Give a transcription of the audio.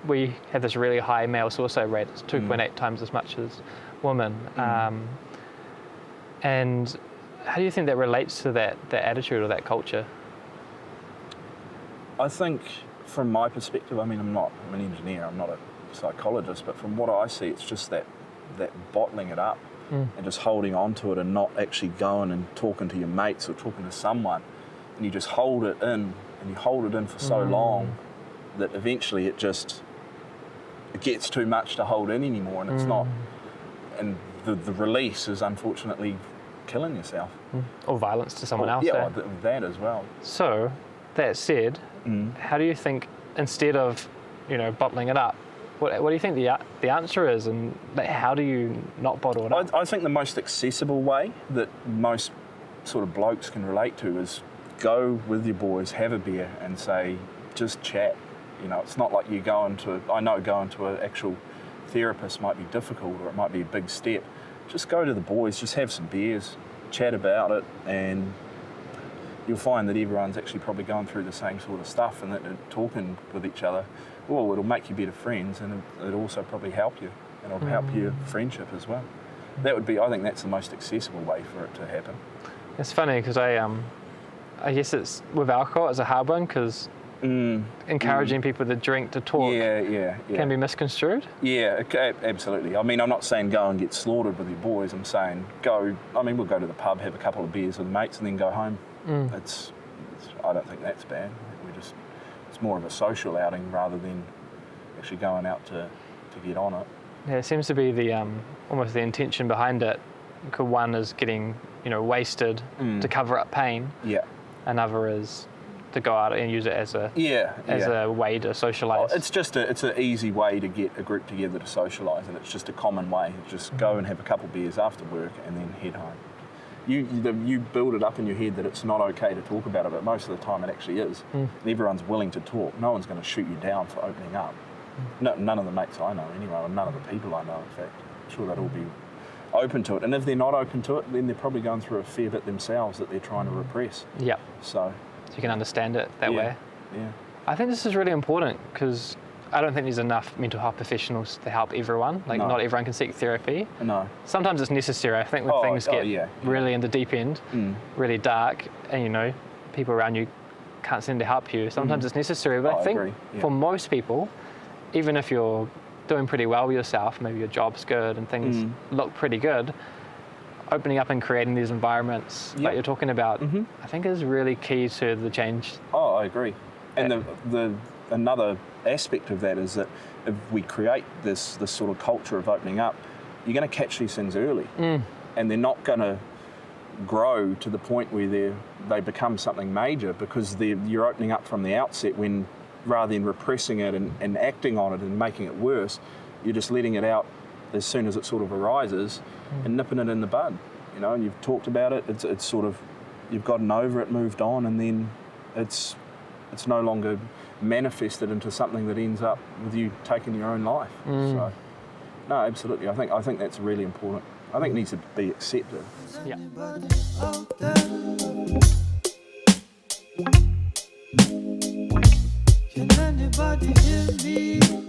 we have this really high male suicide rate. It's 2.8 times as much as women. And how do you think that relates to that attitude or that culture? I think from my perspective, I mean, I'm an engineer, I'm not a psychologist, but from what I see, it's just that bottling it up and just holding on to it and not actually going and talking to your mates or talking to someone, and you just hold it in, and you hold it in for so long that eventually it gets too much to hold in anymore, and it's not, and the release is unfortunately killing yourself. Or violence to someone else. Yeah, that as well. So, that said, how do you think, instead of, bottling it up, what do you think the answer is, and how do you not bottle it up? I think the most accessible way that most sort of blokes can relate to is go with your boys, have a beer, and say, just chat. It's not like you going to an actual therapist might be difficult, or it might be a big step. Just go to the boys, just have some beers, chat about it, and you'll find that everyone's actually probably going through the same sort of stuff, and that talking with each other, well, it'll make you better friends, and it'll also probably help you, and it'll help your friendship as well. I think that's the most accessible way for it to happen. It's funny because I guess it's with alcohol, it's a hard one because encouraging people to drink, to talk, can be misconstrued. Yeah, absolutely. I mean, I'm not saying go and get slaughtered with your boys. I'm saying we'll go to the pub, have a couple of beers with mates, and then go home. I don't think that's bad. It's more of a social outing rather than actually going out to get on it. Yeah, it seems to be the almost the intention behind it. One is getting wasted to cover up pain. Yeah. Another is to go out and use it as a way to socialise. Well, it's an easy way to get a group together to socialise, and it's just a common way. Just go and have a couple of beers after work and then head home. You build it up in your head that it's not okay to talk about it, but most of the time it actually is. And everyone's willing to talk. No one's going to shoot you down for opening up. No, none of the mates I know anyway, or none of the people I know, in fact. I'm sure they'd all be open to it. And if they're not open to it, then they're probably going through a fair bit themselves that they're trying to repress. Yeah. So you can understand it that way. Yeah. I think this is really important because I don't think there's enough mental health professionals to help everyone. Not everyone can seek therapy. No. Sometimes it's necessary. I think when things get really in the deep end, really dark, and people around you can't seem to help you, sometimes it's necessary. But I think for most people, even if you're doing pretty well with yourself, maybe your job's good and things look pretty good, opening up and creating these environments like you're talking about, I think is really key to the change. Oh, I agree. And another aspect of that is that if we create this sort of culture of opening up, you're going to catch these things early, and they're not going to grow to the point where they become something major, because you're opening up from the outset, when rather than repressing it and acting on it and making it worse, you're just letting it out as soon as it sort of arises and nipping it in the bud, and you've talked about it, it's sort of, you've gotten over it, moved on, and then it's no longer manifested into something that ends up with you taking your own life. So, no, absolutely. I think that's really important. I think it needs to be accepted. Yeah. Can anybody hear me?